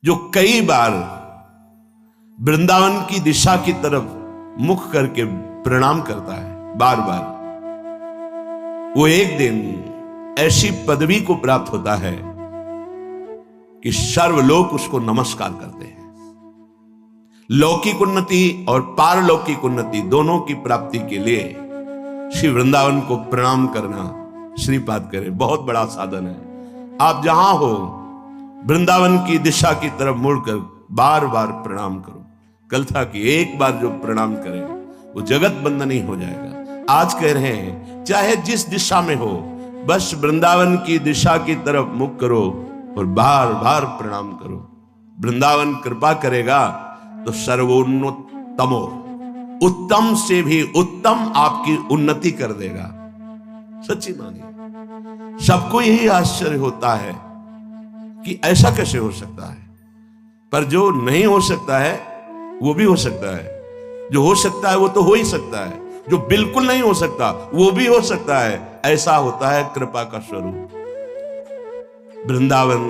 जो कई बार वृंदावन की दिशा की तरफ मुख करके प्रणाम करता है बार बार, वो एक दिन ऐसी पदवी को प्राप्त होता है कि सर्वलोक उसको नमस्कार करते हैं। लौकिक उन्नति और पारलौकिक उन्नति दोनों की प्राप्ति के लिए श्री वृंदावन को प्रणाम करना श्रीपाद करे बहुत बड़ा साधन है। आप जहां हो वृंदावन की दिशा की तरफ मुड़कर बार बार प्रणाम करो। कल था कि एक बार जो प्रणाम करे वो जगत बंधनी हो जाएगा। आज कह रहे हैं चाहे जिस दिशा में हो, बस वृंदावन की दिशा की तरफ मुख करो और बार बार प्रणाम करो। वृंदावन कृपा करेगा तो सर्वोन्नतमो, उत्तम से भी उत्तम आपकी उन्नति कर देगा। सच्ची मानिए, सबको यही आश्चर्य होता है कि ऐसा कैसे हो सकता है, पर जो नहीं हो सकता है वो भी हो सकता है, जो हो सकता है वो तो हो ही सकता है, जो बिल्कुल नहीं हो सकता वो भी हो सकता है। ऐसा होता है कृपा का स्वरूप। वृंदावन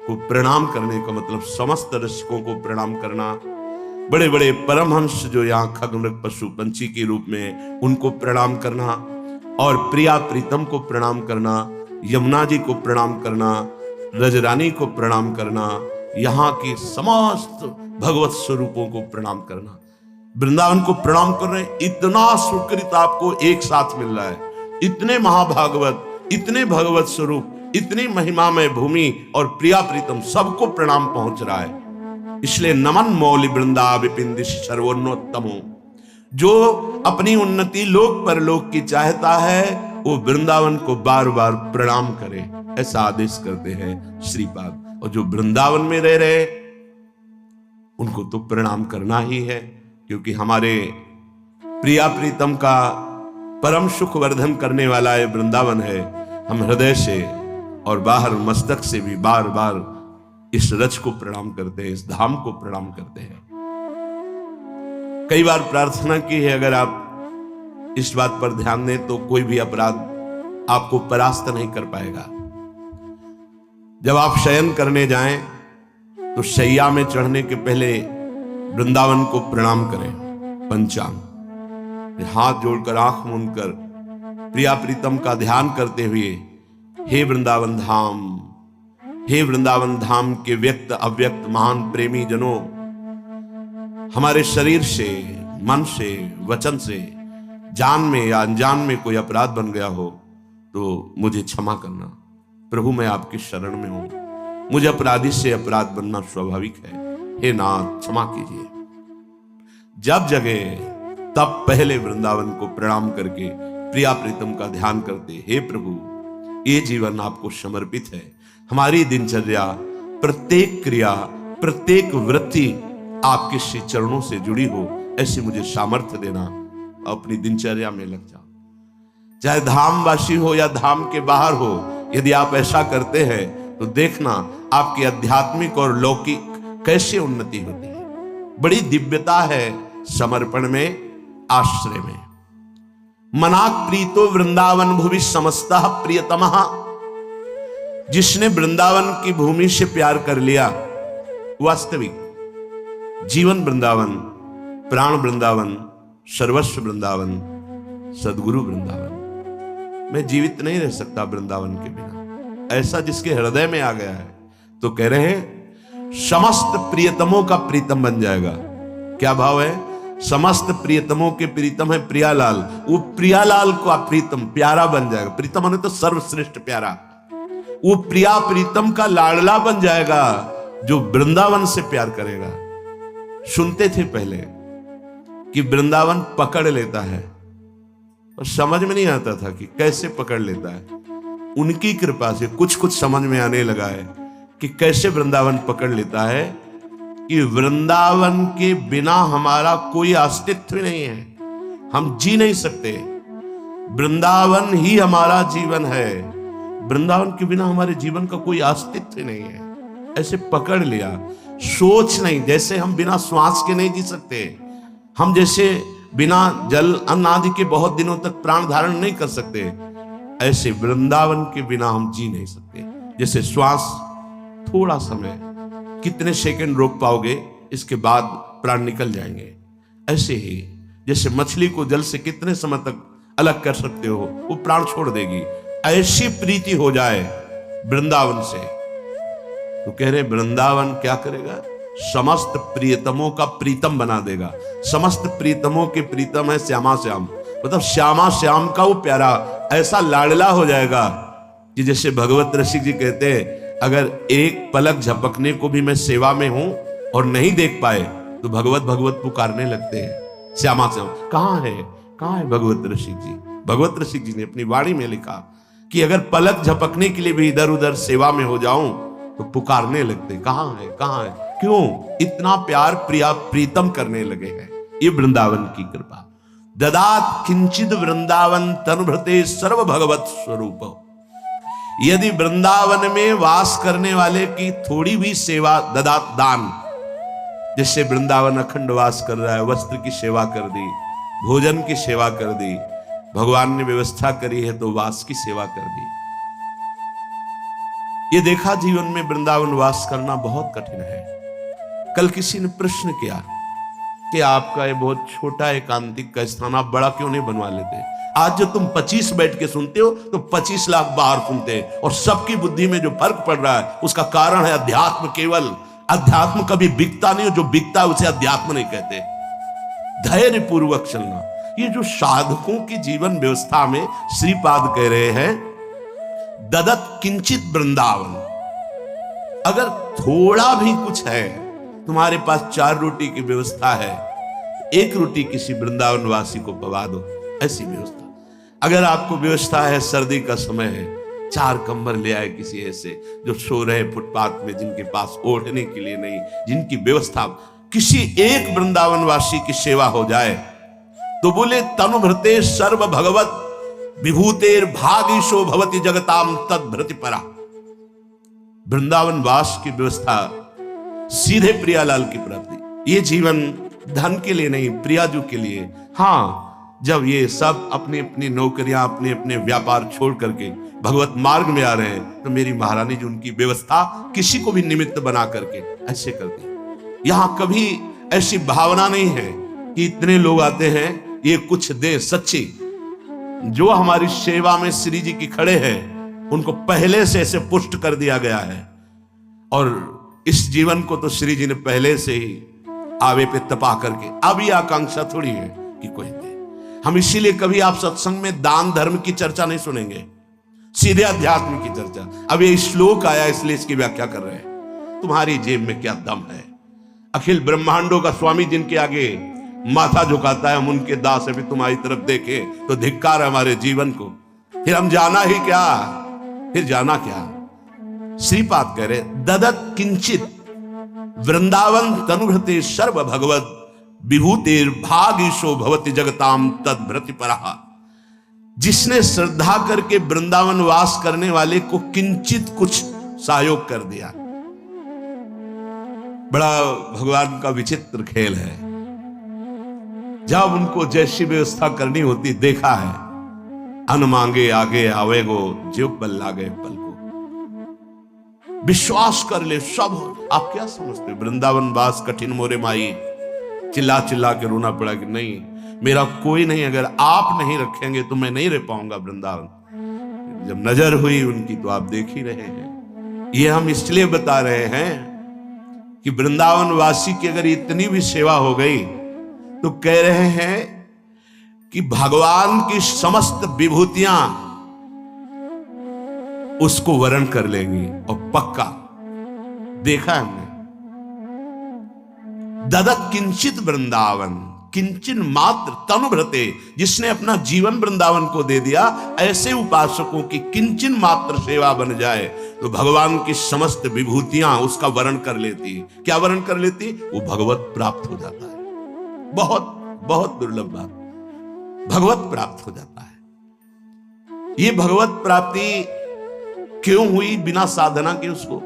को प्रणाम करने का मतलब समस्त रसिकों को प्रणाम करना, बड़े बड़े परमहंस जो यहाँ खगमृग पशु पंछी के रूप में उनको प्रणाम करना, और प्रिया प्रीतम को प्रणाम करना, यमुना जी को प्रणाम करना, रजरानी को प्रणाम करना, यहाँ की समस्त भगवत स्वरूपों को प्रणाम करना। वृंदावन को प्रणाम कर रहे हैं, इतना सुकृत आपको एक साथ मिल रहा है। इतने महाभागवत, इतने भगवत स्वरूप, इतनी महिमामय भूमि और प्रिया प्रीतम सबको प्रणाम पहुंच रहा है। इसलिए नमन मौलि वृंदा विपिन दिश सर्वोन्नतमो। जो अपनी उन्नति लोक परलोक की चाहता है वो वृंदावन को बार बार प्रणाम करे, ऐसा आदेश करते हैं श्रीपाद। और जो वृंदावन में रह रहे उनको तो प्रणाम करना ही है, क्योंकि हमारे प्रिया प्रीतम का परम सुख वर्धन करने वाला ये वृंदावन है। हम हृदय से और बाहर मस्तक से भी बार बार इस रच को प्रणाम करते हैं, इस धाम को प्रणाम करते हैं। कई बार प्रार्थना की है, अगर आप इस बात पर ध्यान दें तो कोई भी अपराध आपको परास्त नहीं कर पाएगा। जब आप शयन करने जाएं तो शैया में चढ़ने के पहले वृंदावन को प्रणाम करें, पंचांग हाथ जोड़कर आंख मूंदकर प्रिया प्रीतम का ध्यान करते हुए, हे वृंदावन धाम, हे वृंदावन धाम के व्यक्त अव्यक्त महान प्रेमी जनों, हमारे शरीर से, मन से, वचन से, जान में या अनजान में कोई अपराध बन गया हो तो मुझे क्षमा करना। प्रभु मैं आपकी शरण में हूं, मुझे अपराधी से अपराध बनना स्वाभाविक है, हे नाथ क्षमा कीजिए। जब जगे तब पहले वृंदावन को प्रणाम करके प्रिया प्रीतम का ध्यान करते, हे प्रभु ये जीवन आपको समर्पित है। हमारी दिनचर्या, प्रत्येक क्रिया, प्रत्येक वृत्ति आपके श्री चरणों से जुड़ी हो, ऐसे मुझे सामर्थ्य देना। अपनी दिनचर्या में लग जाओ, चाहे धामवासी हो या धाम के बाहर हो। यदि आप ऐसा करते हैं तो देखना आपकी आध्यात्मिक और लौकिक कैसे उन्नति होती है। बड़ी दिव्यता है समर्पण में, आश्रय में। मनाक प्रीतो वृंदावन भूमि समस्तः प्रियतमः। जिसने वृंदावन की भूमि से प्यार कर लिया, वास्तविक जीवन वृंदावन, प्राण वृंदावन, सर्वस्व वृंदावन, सदगुरु वृंदावन। मैं जीवित नहीं रह सकता वृंदावन के बिना, ऐसा जिसके हृदय में आ गया है तो कह रहे हैं समस्त प्रियतमों का प्रीतम बन जाएगा। क्या भाव है? समस्त प्रियतमों के प्रीतम है प्रियालाल, वो प्रियालाल का प्रीतम प्यारा बन जाएगा। प्रीतम ने तो सर्वश्रेष्ठ प्यारा, वो प्रिया प्रीतम का लाडला बन जाएगा जो वृंदावन से प्यार करेगा। सुनते थे पहले कि वृंदावन पकड़ लेता है, और समझ में नहीं आता था कि कैसे पकड़ लेता है। उनकी कृपा से कुछ कुछ समझ में आने लगा है कि कैसे वृंदावन पकड़ लेता है, कि वृंदावन के बिना हमारा कोई अस्तित्व नहीं है, हम जी नहीं सकते। वृंदावन ही हमारा जीवन है, वृंदावन के बिना हमारे जीवन का कोई अस्तित्व नहीं है। ऐसे पकड़ लिया, सोच नहीं। जैसे हम बिना श्वास के नहीं जी सकते, हम जैसे बिना जल अन्न आदि के बहुत दिनों तक प्राण धारण नहीं कर सकते, ऐसे वृंदावन के बिना हम जी नहीं सकते। जैसे श्वास थोड़ा समय कितने सेकंड रोक पाओगे, इसके बाद प्राण निकल जाएंगे। ऐसे ही जैसे मछली को जल से कितने समय तक अलग कर सकते हो, वो प्राण छोड़ देगी। ऐसी प्रीति हो जाए वृंदावन से, तो कह रहे वृंदावन क्या करेगा, समस्त प्रियतमों का प्रीतम बना देगा। समस्त प्रीतमों के प्रीतम है श्यामा श्याम, मतलब श्यामा श्याम का वो प्यारा ऐसा लाडला हो जाएगा कि जैसे भगवत रसिक जी कहते हैं, अगर एक पलक झपकने को भी मैं सेवा में हूं और नहीं देख पाए तो भगवत भगवत पुकारने लगते हैं। श्यामा श्याम कहाँ है भगवत रसिक जी? भगवत रसिक जी ने अपनी वाणी में लिखा कि अगर पलक झपकने के लिए भी इधर उधर सेवा में हो जाऊं तो पुकारने लगते, कहाँ है क्यों? इतना प्यार प्रिया प्रीतम करने लगे हैं। ये वृंदावन की कृपा। ददात किंचिद वृंदावन तनुभृते सर्व भगवत स्वरूप। यदि वृंदावन में वास करने वाले की थोड़ी भी सेवा, ददात दान, जिससे वृंदावन अखंड वास कर रहा है, वस्त्र की सेवा कर दी, भोजन की सेवा कर दी, भगवान ने व्यवस्था करी है तो वास की सेवा कर दी। ये देखा जीवन में वृंदावन वास करना बहुत कठिन है। कल किसी ने प्रश्न किया कि आपका ये बहुत छोटा एकांतिक का स्थान, आप बड़ा क्यों नहीं बनवा लेते? आज जो तुम 25 बैठ के सुनते हो तो 25 लाख बाहर सुनते हैं, और सबकी बुद्धि में जो फर्क पड़ रहा है उसका कारण है अध्यात्म। केवल अध्यात्म कभी बिकता नहीं, जो बिकता है उसे अध्यात्म नहीं कहते। धैर्य पूर्वक चलना, ये जो साधकों की जीवन व्यवस्था में श्रीपाद कह रहे हैं, ददत किंचित वृंदावन। अगर थोड़ा भी कुछ है, तुम्हारे पास 4 रोटी की व्यवस्था है, 1 रोटी किसी वृंदावन वासी को पवा दो, ऐसी व्यवस्था। अगर आपको व्यवस्था है, सर्दी का समय है, 4 कंबल ले आए किसी ऐसे जो सो रहे फुटपाथ में, जिनके पास ओढ़ने के लिए नहीं, जिनकी व्यवस्था, किसी एक वृंदावन वासी की सेवा हो जाए तो बोले तनुभृते सर्व भगवत विभूतेर भागीशो भवति जगताम तद्भृति परा। वृंदावन वास की व्यवस्था सीधे प्रियालाल की प्राप्ति। ये जीवन धन के लिए नहीं, प्रियाजू के लिए। हाँ, जब ये सब अपनी अपनी नौकरियां, अपने अपने व्यापार छोड़ करके भगवत मार्ग में आ रहे हैं, तो मेरी महारानी जी उनकी व्यवस्था किसी को भी निमित्त बना करके ऐसे करती। यहां कभी ऐसी भावना नहीं है कि इतने लोग आते हैं ये कुछ दे। सच्ची जो हमारी सेवा में श्री जी की खड़े हैं, उनको पहले से ऐसे पुष्ट कर दिया गया है, और इस जीवन को तो श्री जी ने पहले से ही आवे पे तपा करके, अब ये आकांक्षा थोड़ी है कि कोई दे। हम इसीलिए कभी आप सत्संग में दान धर्म की चर्चा नहीं सुनेंगे, सीधे अध्यात्म की चर्चा। अब ये श्लोक आया इसलिए इसकी व्याख्या कर रहे हैं। तुम्हारी जेब में क्या दम है? अखिल ब्रह्मांडों का स्वामी जिनके आगे माथा झुकाता है, हम उनके दास अभी तुम्हारी तरफ देखे तो धिक्कार है हमारे जीवन को। फिर हम जाना ही क्या, फिर जाना क्या? श्रीपाद कह रहे ददत किंचित वृंदावन तनुभृते सर्व भगवत विभूतेर भागीशो भवति जगताम तद्भृति परहा। जिसने श्रद्धा करके वृंदावन वास करने वाले को किंचित कुछ सहयोग कर दिया। बड़ा भगवान का विचित्र खेल है। जब उनको जैसी व्यवस्था करनी होती, देखा है, अन मांगे आगे आवेगो, जो बल लागे पल को। विश्वास कर ले सब। आप क्या समझते, वृंदावन वास कठिन मोरे माई, चिल्ला चिल्ला के रोना पड़ा कि नहीं मेरा कोई नहीं, अगर आप नहीं रखेंगे तो मैं नहीं रह पाऊंगा वृंदावन। जब नजर हुई उनकी तो आप देख ही रहे हैं। ये हम इसलिए बता रहे हैं कि वृंदावन वासी की अगर इतनी भी सेवा हो गई तो कह रहे हैं कि भगवान की समस्त विभूतियां उसको वरण कर लेंगी। और पक्का देखा हमने, ददत किंचित वृंदावन, किंचन मात्र तनुभृते, जिसने अपना जीवन वृंदावन को दे दिया, ऐसे उपासकों की किंचन मात्र सेवा बन जाए तो भगवान की समस्त विभूतियां उसका वरण कर लेती। क्या वरण कर लेती? वो भगवत प्राप्त हो जाता है। बहुत बहुत दुर्लभ बात, भगवत प्राप्त हो जाता है। ये भगवत प्राप्ति क्यों हुई बिना साधना के उसको?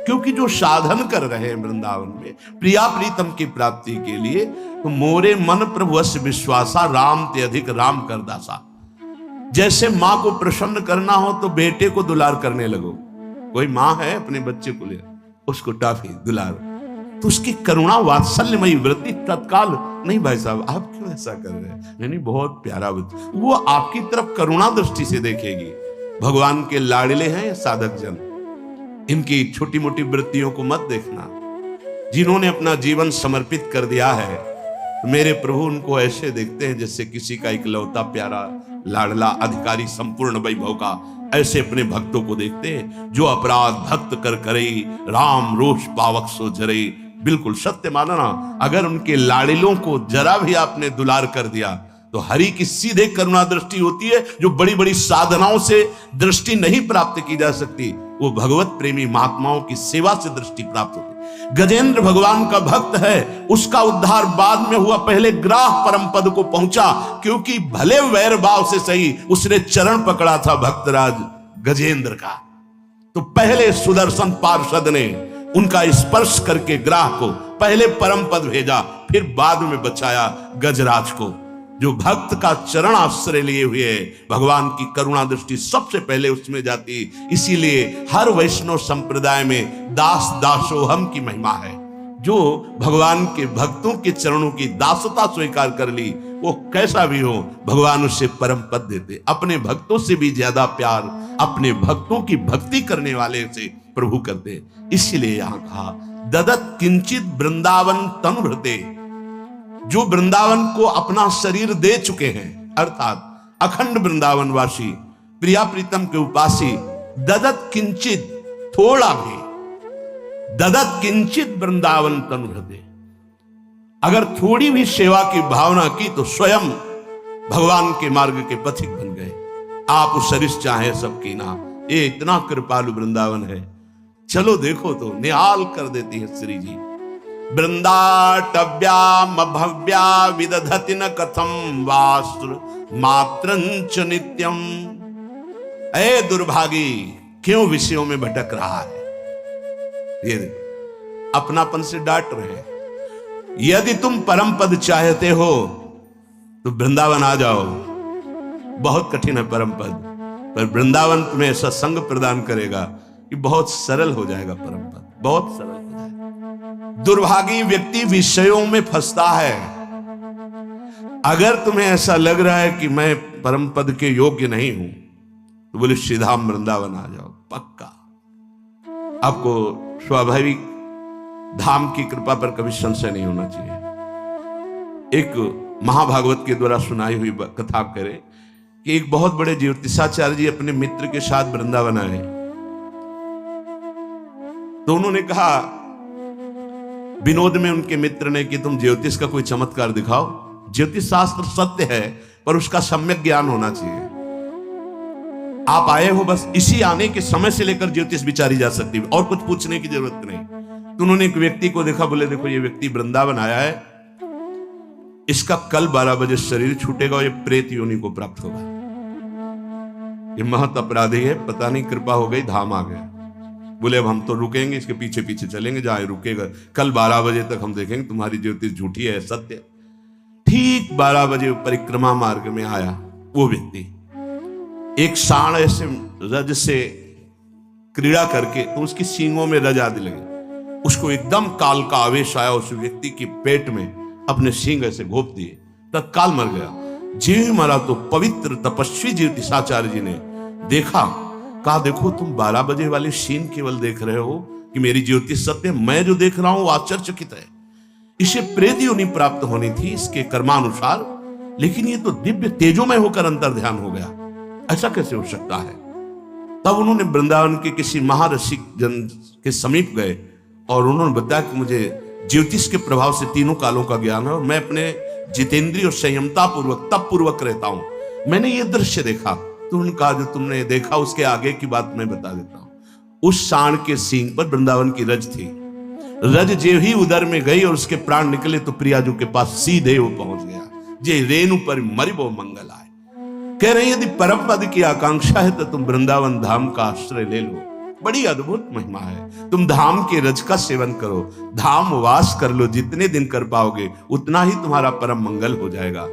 क्योंकि जो साधन कर रहे हैं वृंदावन में प्रिया प्रीतम की प्राप्ति के लिए, तो मोरे मन प्रभु अस विश्वासा, राम ते अधिक राम कर दासा। जैसे मां को प्रसन्न करना हो तो बेटे को दुलार करने लगो। कोई मां है अपने बच्चे को ले, उसको टॉफी दुलार, तो उसकी करुणा वात्सल्यमयी वृत्ति तत्काल, नहीं भाई साहब आप क्यों ऐसा कर रहे हैं, नहीं बहुत प्यारा बच्चा, वो आपकी तरफ करुणा दृष्टि से देखेगी। भगवान के लाडले हैं ये साधक जन, इनकी छोटी मोटी वृत्तियों को मत देखना। जिन्होंने अपना जीवन समर्पित कर दिया है, मेरे प्रभु उनको ऐसे देखते हैं जैसे किसी का इकलौता प्यारा लाडला अधिकारी संपूर्ण वैभव का, ऐसे अपने भक्तों को देखते हैं। जो अपराध भक्त कर करे, राम रोष पावक सो जरे। बिल्कुल सत्य मानना, अगर उनके लाडिलों को जरा भी आपने दुलार कर दिया तो हरि की सीधे करुणा दृष्टि होती है, जो बड़ी बड़ी साधनाओं से दृष्टि नहीं प्राप्त की जा सकती, वो भगवत प्रेमी महात्माओं की सेवा से दृष्टि प्राप्त होती है। गजेंद्र भगवान का भक्त है, उसका उद्धार बाद में हुआ, पहले ग्राह परम पद को पहुंचा, क्योंकि भले वैर भाव से सही उसने चरण पकड़ा था भक्तराज गजेंद्र का। तो पहले सुदर्शन पार्षद ने उनका स्पर्श करके ग्राह को पहले परम पद भेजा, फिर बाद में बचाया गजराज को। जो भक्त का चरण आश्रय लिए हुए है, भगवान की करुणा दृष्टि सबसे पहले उसमें जाती। इसीलिए हर वैष्णव संप्रदाय में दास दासोहम की महिमा है। जो भगवान के भक्तों के चरणों की दासता स्वीकार कर ली, वो कैसा भी हो, भगवान उससे परम पद देते। अपने भक्तों से भी ज्यादा प्यार अपने भक्तों की भक्ति करने वाले से प्रभु करते। इसलिए यहां कहा ददत किंचित वृंदावन तनुभृते, जो वृंदावन को अपना शरीर दे चुके हैं, अर्थात अखंड वृंदावनवासी प्रिया प्रीतम के उपासी, ददत किंचित थोड़ा भी, ददत किंचित वृंदावन तनुभृते, अगर थोड़ी भी सेवा की भावना की तो स्वयं भगवान के मार्ग के पथिक बन गए। आप सरिस चाहे सबकी ना, ये इतना कृपालु वृंदावन है, चलो देखो तो निहाल कर देती है श्री जी। वृंदाटव्याम भव्या विदधति न कथम वास्त्र मात्रंच नित्यम। ऐ दुर्भागी, क्यों विषयों में भटक रहा है? ये अपनापन से डांट रहे हैं। यदि तुम परम पद चाहते हो तो वृंदावन आ जाओ। बहुत कठिन है परम पद, पर वृंदावन तुम्हें ऐसा संग प्रदान करेगा कि बहुत सरल हो जाएगा परम पद, बहुत सरल हो जाएगा। दुर्भागी व्यक्ति विषयों में फंसता है। अगर तुम्हें ऐसा लग रहा है कि मैं परम पद के योग्य नहीं हूं तो बोले सीधा वृंदावन आ जाओ, पक्का। आपको स्वाभाविक धाम की कृपा पर कभी संशय नहीं होना चाहिए। एक महाभागवत के द्वारा सुनाई हुई कथा करें कि एक बहुत बड़े ज्योतिषाचार्य जी अपने मित्र के साथ वृंदावन आए, तो उन्होंने कहा विनोद में उनके मित्र ने कि तुम ज्योतिष का कोई चमत्कार दिखाओ। ज्योतिष शास्त्र सत्य है पर उसका सम्यक ज्ञान होना चाहिए। आप आए हो, बस इसी आने के समय से लेकर ज्योतिष विचारी जा सकती है, और कुछ पूछने की जरूरत नहीं। तो उन्होंने एक व्यक्ति को देखा, बोले देखो ये व्यक्ति वृंदावन आया है, इसका कल 12 बजे शरीर छूटेगा और ये प्रेत योनि को प्राप्त होगा। ये महत अपराधी है, पता नहीं कृपा हो गई धाम आ गया। बोले अब हम तो रुकेंगे, इसके पीछे पीछे चलेंगे, जहां रुकेगा कल 12 बजे तक हम देखेंगे तुम्हारी ज्योतिष झूठी है सत्य। ठीक 12 बजे परिक्रमा मार्ग में आया वो व्यक्ति, एक सांड ऐसे रज से क्रीड़ा करके तो उसकी सींगों में रज आदि लगे। उसको एकदम काल का आवेश आया, उस व्यक्ति की पेट में अपने सींग ऐसे घोप दिए, तत्काल मर गया। जीव मरा तो पवित्र तपस्वी ज्योतिषाचार्य जी ने देखा, कहा देखो तुम 12 बजे वाली सीन केवल देख रहे हो कि मेरी ज्योतिष सत्य, मैं जो देख रहा हूं आश्चर्यचकित है। इसे प्रेत योनि प्राप्त होनी थी इसके कर्मानुसार, लेकिन ये तो दिव्य तेजोमय होकर अंतर ध्यान हो गया, ऐसा कैसे हो सकता है? तब उन्होंने वृंदावन के किसी महारसिक जन के समीप गए और उन्होंने बताया कि मुझे ज्योतिष के प्रभाव से तीनों कालों का ज्ञान है और मैं अपने जितेंद्रिय और संयमता पूर्वक तप पूर्वक रहता हूं। मैंने ये दृश्य देखा। तो उन्होंने कहा जो तुमने देखा उसके आगे की बात मैं बता देता हूं। उस सांड के सींग पर वृंदावन की रज थी। रज जो ही उदर में गई और उसके प्राण निकले तो प्रियाजू के पास सीधे वो पहुंच गया। जे रेणु पर मरिबो मंगल आए। कह रहे यदि परम पद की आकांक्षा है तो तुम वृंदावन धाम का आश्रय ले लो, बड़ी अद्भुत महिमा है। तुम धाम के रज का सेवन करो, धाम वास कर लो, जितने दिन कर पाओगे उतना ही तुम्हारा परम मंगल हो जाएगा।